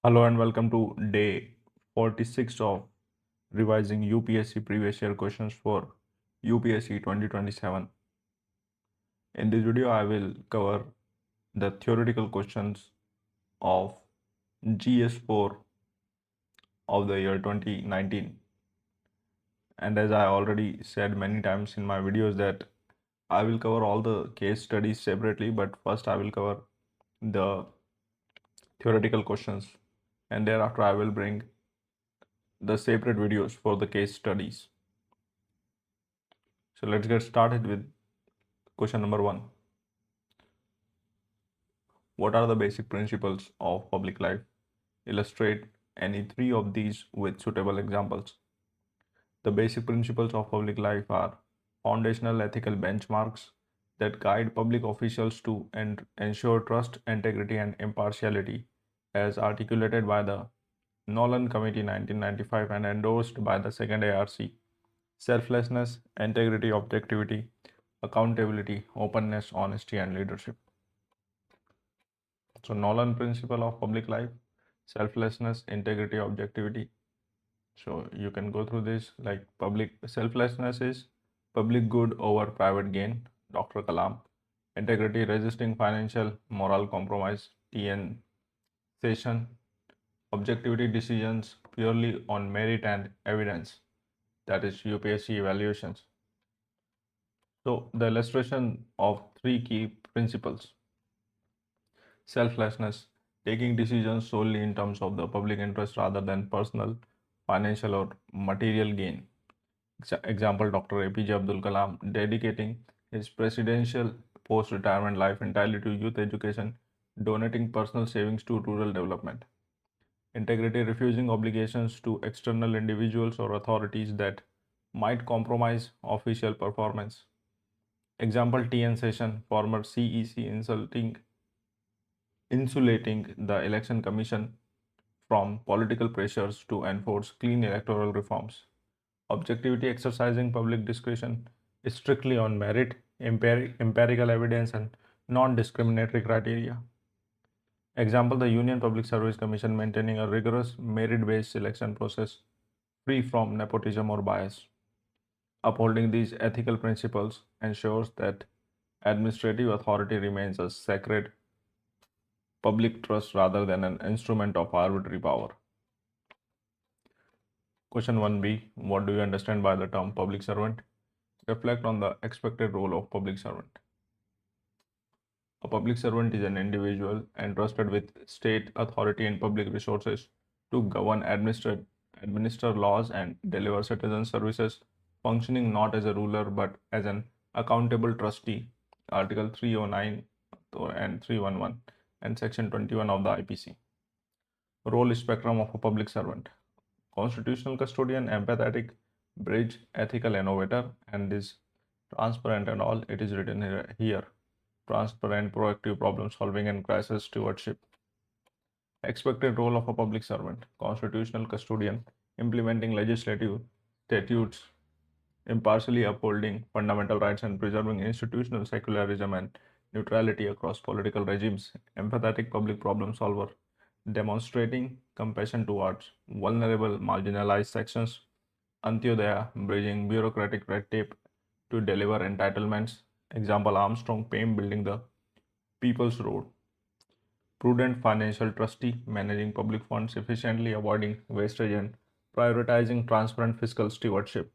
Hello and welcome to day 46 of revising UPSC previous year questions for UPSC 2027. In this video, I will cover the theoretical questions of GS4 of the year 2019. And as I already said many times in my videos that I will cover all the case studies separately, but first I will cover the theoretical questions and thereafter I will bring the separate videos for the case studies. So let's get started with question number 1. What are the basic principles of public life? Illustrate any three of these with suitable examples. The basic principles of public life are foundational ethical benchmarks that guide public officials to ensure trust, integrity, and impartiality, as articulated by the Nolan Committee 1995 and endorsed by the second ARC. Selflessness, integrity, objectivity, accountability, openness, honesty, and leadership. So Nolan principle of public life, selflessness, integrity, objectivity. So you can go through this like public selflessness is public good over private gain, Dr. Kalam. Integrity, resisting financial moral compromise, TN Session. Objectivity, decisions purely on merit and evidence, that is UPSC evaluations. So the illustration of three key principles. Selflessness, taking decisions solely in terms of the public interest rather than personal, financial, or material gain. Example, Dr. APJ Abdul Kalam dedicating his presidential post-retirement life entirely to youth education, donating personal savings to rural development. Integrity, refusing obligations to external individuals or authorities that might compromise official performance. Example, TN Session, former CEC insulating the Election Commission from political pressures to enforce clean electoral reforms. Objectivity, exercising public discretion strictly on merit, empirical evidence, and non-discriminatory criteria. Example, the Union Public Service Commission maintaining a rigorous merit-based selection process free from nepotism or bias. Upholding these ethical principles ensures that administrative authority remains a sacred public trust rather than an instrument of arbitrary power. Question 1b. What do you understand by the term public servant? Reflect on the expected role of public servant. A public servant is an individual entrusted with state authority and public resources to govern, administer laws, and deliver citizen services, functioning not as a ruler but as an accountable trustee. Article 309 and 311 and Section 21 of the IPC. Role spectrum of a public servant. Constitutional custodian, empathetic, bridge, ethical innovator, and is transparent and all. It is written here. Transparent, proactive problem solving, and crisis stewardship. Expected role of a public servant. Constitutional custodian, implementing legislative statutes, impartially upholding fundamental rights and preserving institutional secularism and neutrality across political regimes. Empathetic public problem solver, demonstrating compassion towards vulnerable, marginalized sections. Antyodaya, bridging bureaucratic red tape to deliver entitlements. Example, Armstrong Payne building the People's Road. Prudent financial trustee, managing public funds efficiently, avoiding wastage, and prioritizing transparent fiscal stewardship.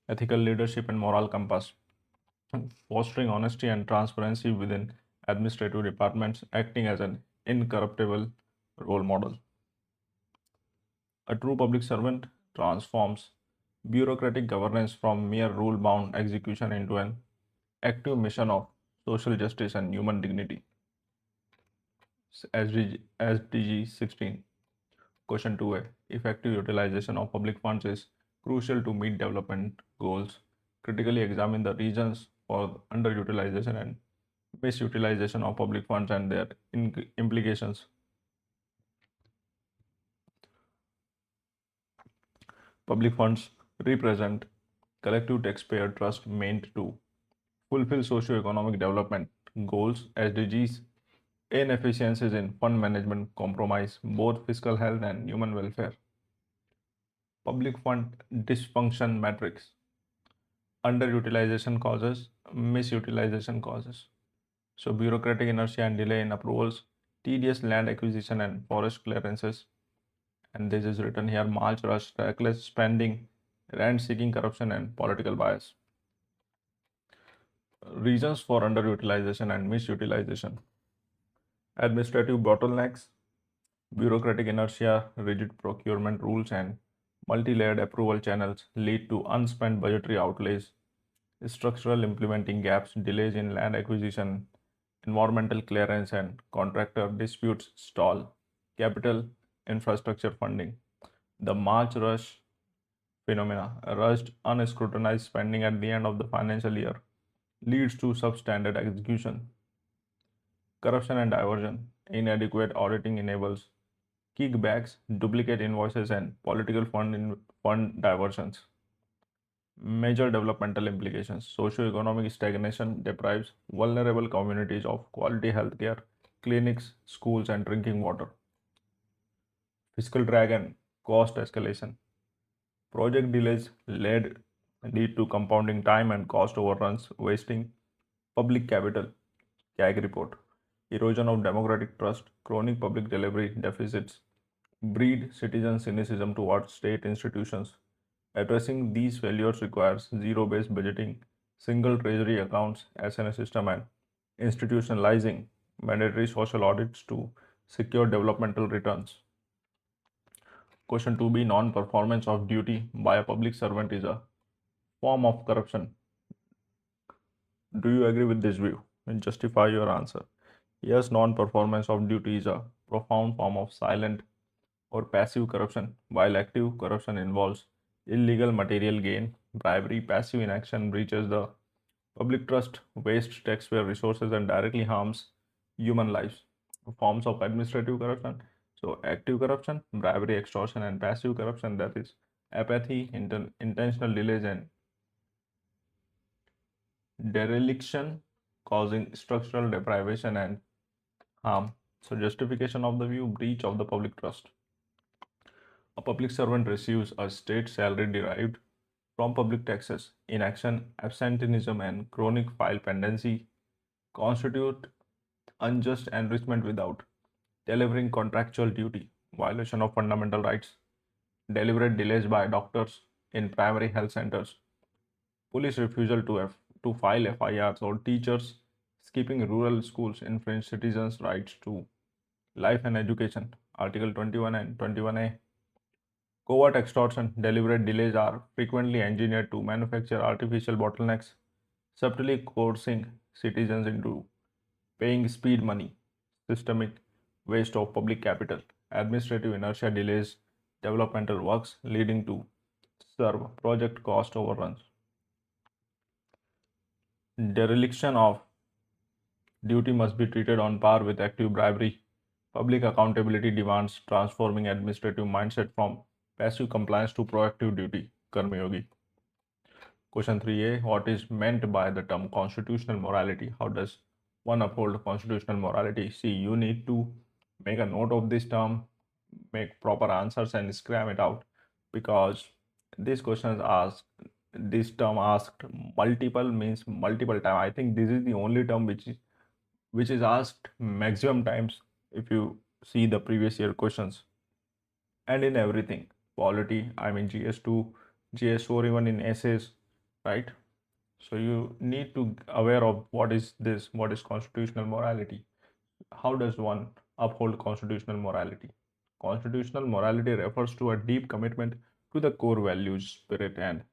Ethical leadership and moral compass, fostering honesty and transparency within administrative departments, acting as an incorruptible role model. A true public servant transforms bureaucratic governance from mere rule-bound execution into an active mission of social justice and human dignity. SDG 16. Question 2a. Effective utilization of public funds is crucial to meet development goals. Critically examine the reasons for underutilization and misutilization of public funds and their implications. Public funds represent collective taxpayer trust meant to fulfill socio-economic development goals, SDGs, Inefficiencies in fund management compromise both fiscal health and human welfare. Public fund dysfunction matrix. Underutilization causes, misutilization causes. So bureaucratic inertia and delay in approvals, tedious land acquisition and forest clearances. And this is written here: March rush, reckless spending, rent seeking corruption, and political bias. Reasons for underutilization and misutilization: administrative bottlenecks, bureaucratic inertia, rigid procurement rules, and multi-layered approval channels lead to unspent budgetary outlays, structural implementing gaps, delays in land acquisition, environmental clearance, and contractor disputes stall capital infrastructure funding. The March rush phenomena, rushed, unscrutinized spending at the end of the financial year, leads to substandard execution. Corruption and diversion, inadequate auditing enables kickbacks, duplicate invoices, and political fund diversions. Major developmental implications: socio-economic stagnation deprives vulnerable communities of quality healthcare, clinics, schools, and drinking water. Fiscal drag and cost escalation. Project delays lead to compounding time and cost overruns, wasting public capital. CAG report. Erosion of democratic trust, chronic public delivery deficits breed citizen cynicism towards state institutions. Addressing these failures requires zero-based budgeting, single treasury accounts, SNS system, and institutionalizing mandatory social audits to secure developmental returns. Question 2b: non-performance of duty by a public servant is a form of corruption. Do you agree with this view? And justify your answer. Yes, non-performance of duty is a profound form of silent or passive corruption, while active corruption involves illegal material gain, bribery, passive inaction, breaches the public trust, wastes taxpayer resources, and directly harms human lives. Forms of administrative corruption. So, active corruption, bribery, extortion, and passive corruption, that is apathy, intentional delays, and dereliction causing structural deprivation and harm. So, justification of the view: breach of the public trust. A public servant receives a state salary derived from public taxes. Inaction, absenteeism, and chronic file pendency constitute unjust enrichment without delivering contractual duty, violation of fundamental rights, deliberate delays by doctors in primary health centers, police refusal to file FIRs, or teachers skipping rural schools infringe citizens' rights to life and education. Article 21 and 21A. Covert extortion, deliberate delays are frequently engineered to manufacture artificial bottlenecks, subtly coercing citizens into paying speed money. Systemic waste of public capital, administrative inertia delays developmental works, leading to serve project cost overruns. Dereliction of duty must be treated on par with active bribery. Public accountability demands transforming administrative mindset from passive compliance to proactive duty. Karmayogi. Question 3a: what is meant by the term constitutional morality? How does one uphold constitutional morality? See, you need to make a note of this term, make proper answers, and scram it out, because this question is asked, this term asked multiple means multiple time. I think this is the only term which is asked maximum times if you see the previous year questions. And in everything, polity, I mean GS2, GS4, even in essays, right? So you need to aware of what is this, what is constitutional morality. How does one uphold constitutional morality? Constitutional morality refers to a deep commitment to the core values, spirit, and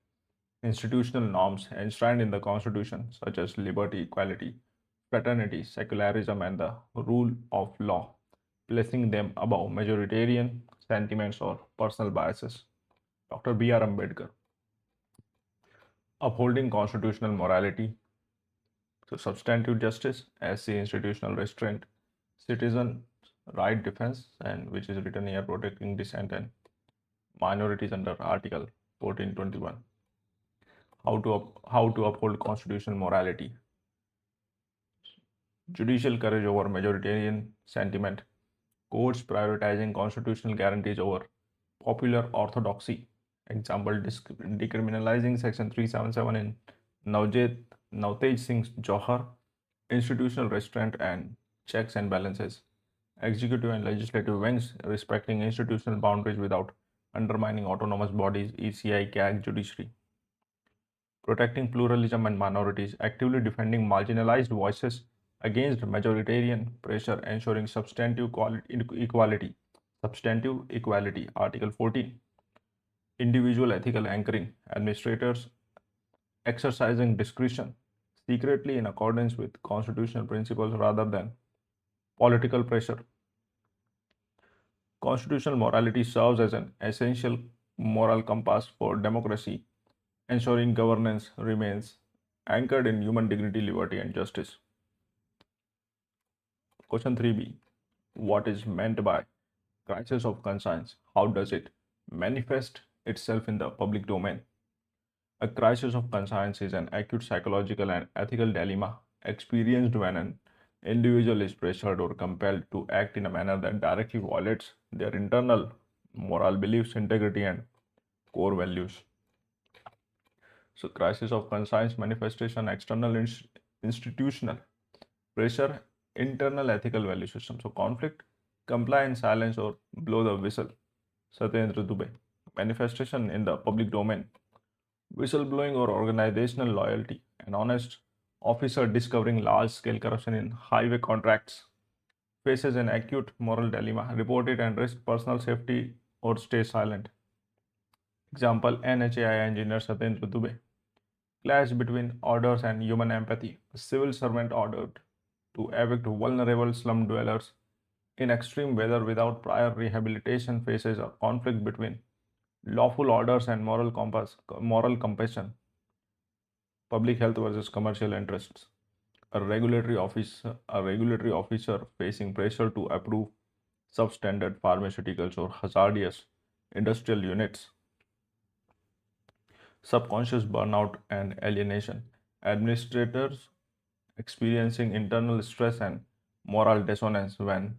institutional norms enshrined in the Constitution, such as liberty, equality, fraternity, secularism, and the rule of law, placing them above majoritarian sentiments or personal biases. Dr. B.R. Ambedkar. Upholding constitutional morality. So, substantive justice, SC institutional restraint, citizen right defense, and which is written here, protecting dissent and minorities under Article 1421. How to uphold constitutional morality? judicial courage over majoritarian sentiment, courts prioritizing constitutional guarantees over popular orthodoxy. Example, decriminalizing Section 377 in Navtej Singh's Johar, institutional restraint and checks and balances, executive and legislative wings respecting institutional boundaries without undermining autonomous bodies, ECI, CAG, judiciary, protecting pluralism and minorities, actively defending marginalized voices against majoritarian pressure, ensuring equality. Substantive equality, Article 14. Individual ethical anchoring, administrators exercising discretion secretly in accordance with constitutional principles rather than political pressure. Constitutional morality serves as an essential moral compass for democracy, ensuring governance remains anchored in human dignity, liberty, and justice. Question 3b. What is meant by crisis of conscience? How does it manifest itself in the public domain? A crisis of conscience is an acute psychological and ethical dilemma experienced when an individual is pressured or compelled to act in a manner that directly violates their internal moral beliefs, integrity, and core values. So, crisis of conscience manifestation, external institutional pressure, internal ethical value system. So, conflict, comply in silence, or blow the whistle. Satyendra Dubey. Manifestation in the public domain. Whistleblowing or organizational loyalty. An honest officer discovering large scale corruption in highway contracts faces an acute moral dilemma. Report it and risk personal safety or stay silent. Example, NHAI engineer Satyendra Dubey. Clash between orders and human empathy. A civil servant ordered to evict vulnerable slum dwellers in extreme weather without prior rehabilitation faces a conflict between lawful orders and moral compassion, public health versus commercial interests. A regulatory officer facing pressure to approve substandard pharmaceuticals or hazardous industrial units. Subconscious burnout and alienation. Administrators experiencing internal stress and moral dissonance when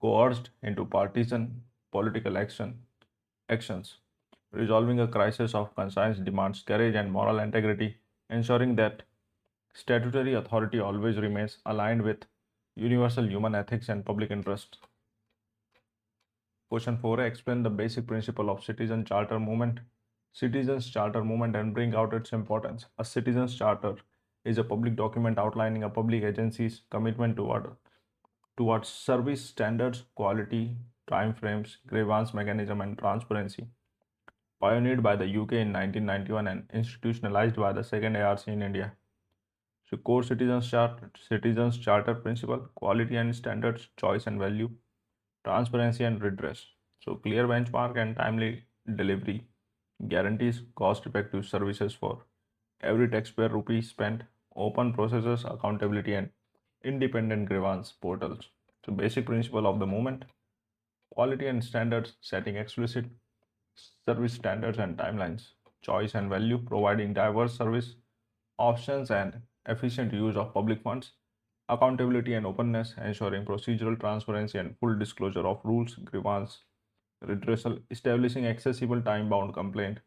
coerced into partisan political actions. Resolving a crisis of conscience demands courage and moral integrity, ensuring that statutory authority always remains aligned with universal human ethics and public interest. Question 4. Explain the basic principle of citizen charter movement. Citizens charter movement and bring out its importance. A citizens charter is a public document outlining a public agency's commitment towards service standards, quality, timeframes, grievance mechanism, and transparency. Pioneered by the UK in 1991 and institutionalized by the second ARC in India. So, core citizens charter principle, quality and standards, choice and value, transparency and redress. So, clear benchmark and timely delivery guarantees cost-effective services for every taxpayer rupee spent, open processes, accountability, and independent grievance portals. So, basic principle of the movement: quality and standards, setting explicit service standards and timelines, choice and value, providing diverse service options and efficient use of public funds, accountability and openness, ensuring procedural transparency and full disclosure of rules, grievance, redressal, establishing accessible time-bound complaint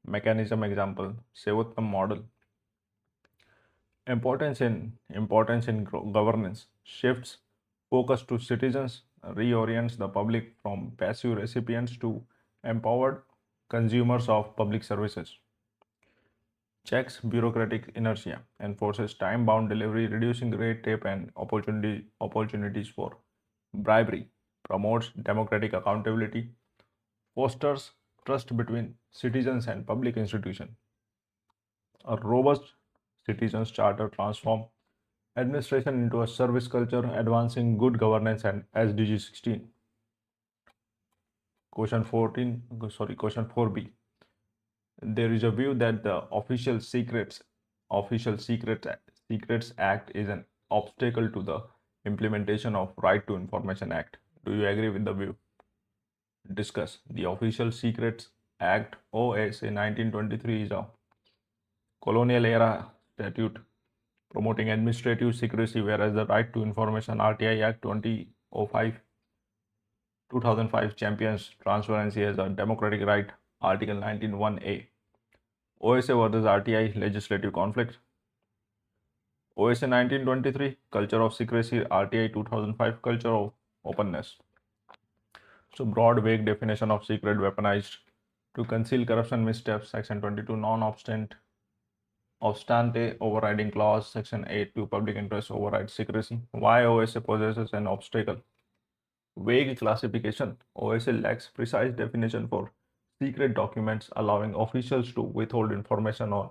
mechanism. Example, Sevottam model. Importance in governance shifts focus to citizens, reorients the public from passive recipients to empowered consumers of public services. Checks bureaucratic inertia, enforces time-bound delivery, reducing red tape and opportunities for bribery, promotes democratic accountability, fosters trust between citizens and public institutions. A robust citizens charter transforms administration into a service culture, advancing good governance and SDG 16. Question 4b. There is a view that the Official Secrets Act is an obstacle to the implementation of Right to Information Act. Do you agree with the view? Discuss. The Official Secrets Act OSA 1923 is a colonial era statute promoting administrative secrecy, whereas the Right to Information RTI Act 2005 champions transparency as a democratic right, Article 19(1)(a). OSA versus RTI legislative conflict. OSA 1923 culture of secrecy, RTI 2005 culture of openness. So broad vague definition of secret weaponized to conceal corruption missteps, Section 22 non-obstante overriding clause, Section 8 to public interest overrides secrecy. Why OSA possesses an obstacle? Vague classification. OSA lacks precise definition for secret documents, allowing officials to withhold information on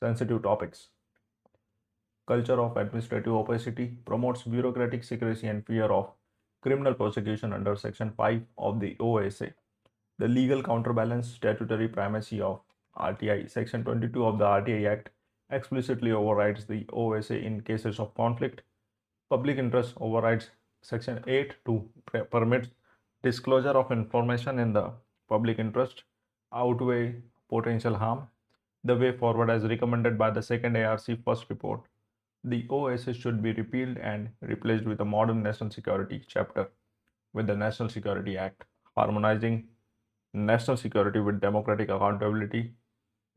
sensitive topics. Culture of administrative opacity promotes bureaucratic secrecy and fear of criminal prosecution under Section 5 of the OSA. The legal counterbalance statutory primacy of RTI. Section 22 of the RTI Act explicitly overrides the OSA in cases of conflict. Public interest overrides Section 8 to permit disclosure of information in the public interest outweigh potential harm. The way forward as recommended by the second ARC first report. The OSA should be repealed and replaced with a modern national security chapter with the National Security Act, harmonizing national security with democratic accountability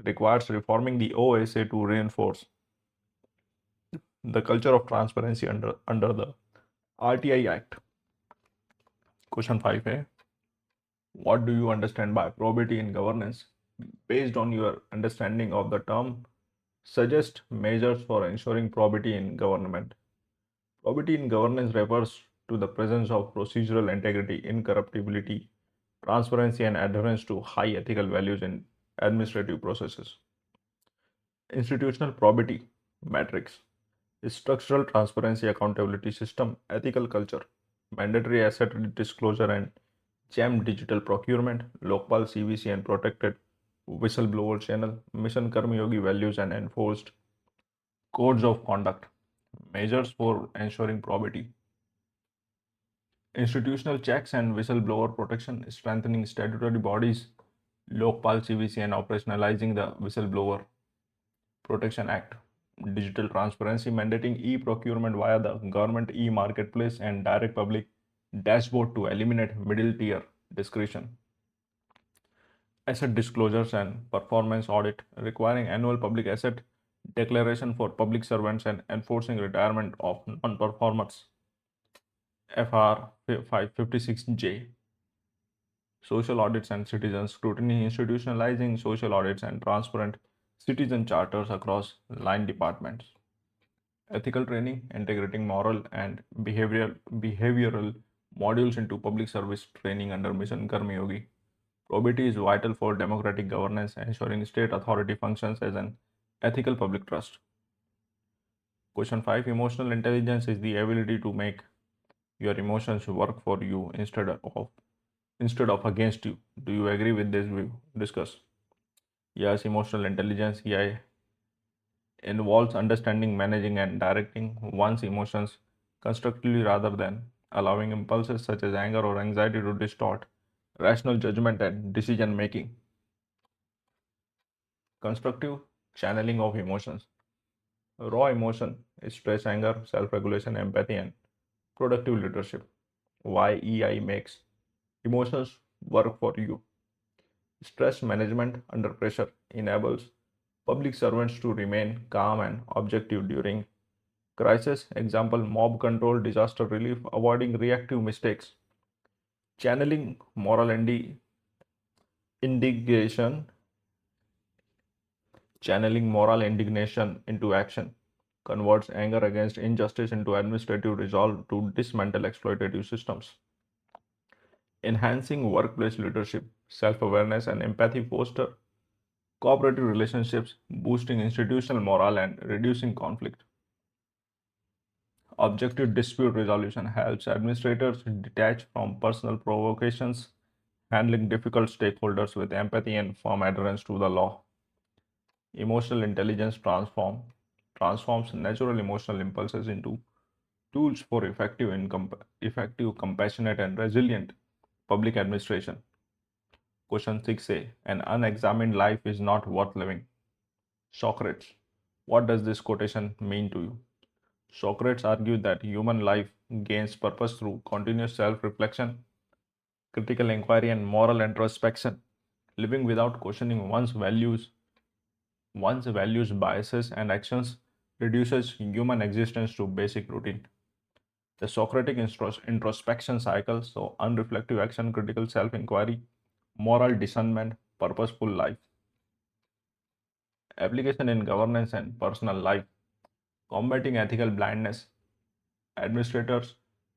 requires reforming the OSA to reinforce the culture of transparency under the RTI Act. Question 5A. What do you understand by probity in governance? Based on your understanding of the term, suggest measures for ensuring probity in government. Probity in governance refers to the presence of procedural integrity, incorruptibility, transparency, and adherence to high ethical values in administrative processes. Institutional probity matrix is structural transparency, accountability system, ethical culture, mandatory asset disclosure and GEM digital procurement, Lokpal CVC and protected whistleblower channel, Mission Karmayogi values and enforced codes of conduct, measures for ensuring probity, institutional checks and whistleblower protection, strengthening statutory bodies, Lokpal CVC and operationalizing the Whistleblower Protection Act, digital transparency, mandating e-procurement via the government e-marketplace and direct public dashboard to eliminate middle tier discretion. Asset disclosures and performance audit, requiring annual public asset declaration for public servants and enforcing retirement of non-performers. FR 556J. Social audits and citizen scrutiny, institutionalizing social audits and transparent citizen charters across line departments. Ethical training, integrating moral and behavioral modules into public service training under Mission Karmayogi. Probity is vital for democratic governance, ensuring state authority functions as an ethical public trust. Question 5. Emotional intelligence is the ability to make your emotions work for you instead of against you. Do you agree with this view? Discuss. Yes, emotional intelligence involves understanding, managing, and directing one's emotions constructively rather than allowing impulses such as anger or anxiety to distort rational judgment and decision making. Constructive channeling of emotions. Raw emotion is stress, anger, self-regulation, empathy, and productive leadership. Why EI makes emotions work for you. Stress management under pressure enables public servants to remain calm and objective during crisis. Example, mob control, disaster relief, avoiding reactive mistakes. Channeling moral indignation into action converts anger against injustice into administrative resolve to dismantle exploitative systems. Enhancing workplace leadership, self-awareness, and empathy foster cooperative relationships, boosting institutional morale and reducing conflict. Objective dispute resolution helps administrators detach from personal provocations, handling difficult stakeholders with empathy and firm adherence to the law. Emotional intelligence transforms natural emotional impulses into tools for effective, compassionate, and resilient public administration. Question 6a. An unexamined life is not worth living. Socrates. What does this quotation mean to you? Socrates argued that human life gains purpose through continuous self reflection, critical inquiry, and moral introspection. Living without questioning one's values, biases, and actions reduces human existence to basic routine. The Socratic introspection cycle, so unreflective action, critical self inquiry, moral discernment, purposeful life. Application in governance and personal life. Combating ethical blindness, administrators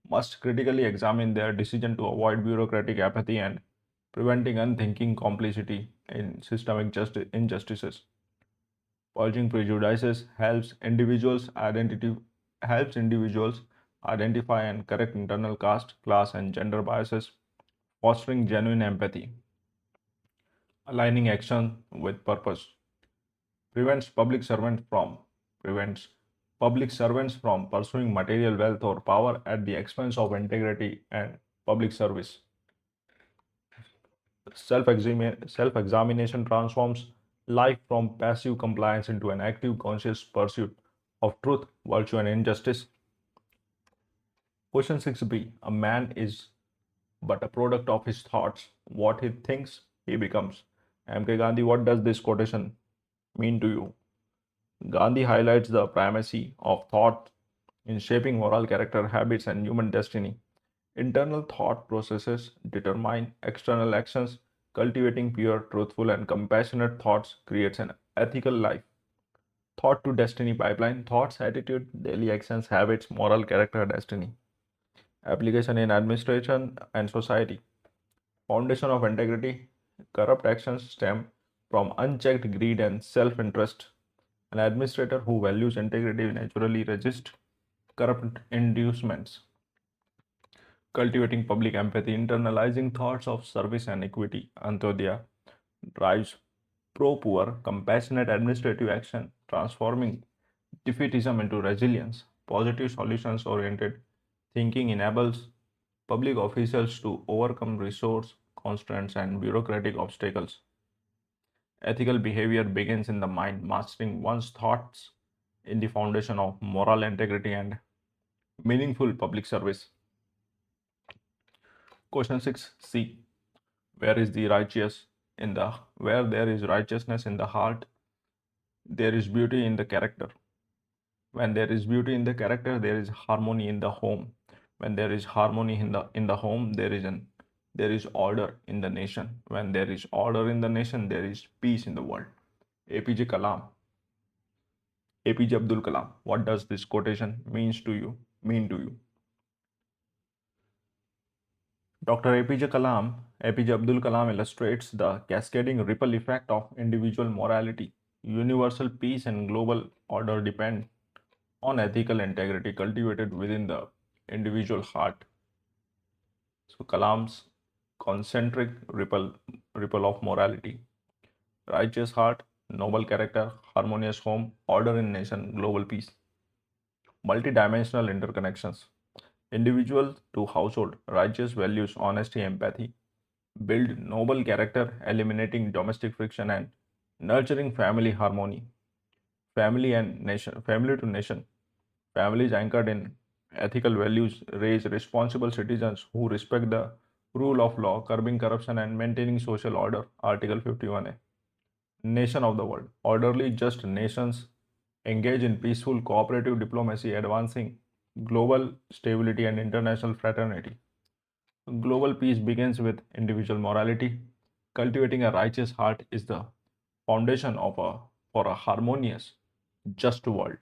must critically examine their decision to avoid bureaucratic apathy and preventing unthinking complicity in systemic injustices. Purging prejudices helps individuals identify and correct internal caste, class, and gender biases, fostering genuine empathy. Aligning action with purpose prevents public servants from pursuing material wealth or power at the expense of integrity and public service. Self-examination transforms life from passive compliance into an active conscious pursuit of truth, virtue, and injustice. Question 6b. A man is but a product of his thoughts. What he thinks, he becomes. M.K. Gandhi, what does this quotation mean to you? Gandhi highlights the primacy of thought in shaping moral character, habits, and human destiny. Internal thought processes determine external actions. Cultivating pure, truthful, and compassionate thoughts creates an ethical life. Thought to destiny pipeline: thoughts, attitude, daily actions, habits, moral character, destiny. Application in administration and society. Foundation of integrity: corrupt actions stem from unchecked greed and self interest. An administrator who values integrity naturally resists corrupt inducements. Cultivating public empathy, internalizing thoughts of service and equity. Antyodaya drives pro poor, compassionate administrative action, transforming defeatism into resilience. Positive solutions oriented thinking enables public officials to overcome resource constraints and bureaucratic obstacles. Ethical behavior begins in the mind, mastering one's thoughts in the foundation of moral integrity and meaningful public service. Question 6c. Where is the righteous in the where there is righteousness in the heart, there is beauty in the character. When there is beauty in the character, there is harmony in the home. When there is harmony in the home, there is order in the nation. When there is order in the nation, there is peace in the world. APJ Kalam, APJ Abdul Kalam. What does this quotation mean to you? Dr. APJ Abdul Kalam illustrates the cascading ripple effect of individual morality. Universal peace and global order depend on ethical integrity cultivated within the individual heart. So Kalam's concentric ripple of morality: righteous heart, noble character, harmonious home, order in nation, global peace. Multidimensional interconnections: individual to household, righteous values, honesty, empathy, build noble character, eliminating domestic friction and nurturing family harmony. Family to nation. Families anchored in ethical values raise responsible citizens who respect the rule of law, curbing corruption and maintaining social order. Article 51A. Nation of the world. Orderly, just nations engage in peaceful cooperative diplomacy, advancing global stability and international fraternity. Global peace begins with individual morality. Cultivating a righteous heart is the foundation for a harmonious, just world.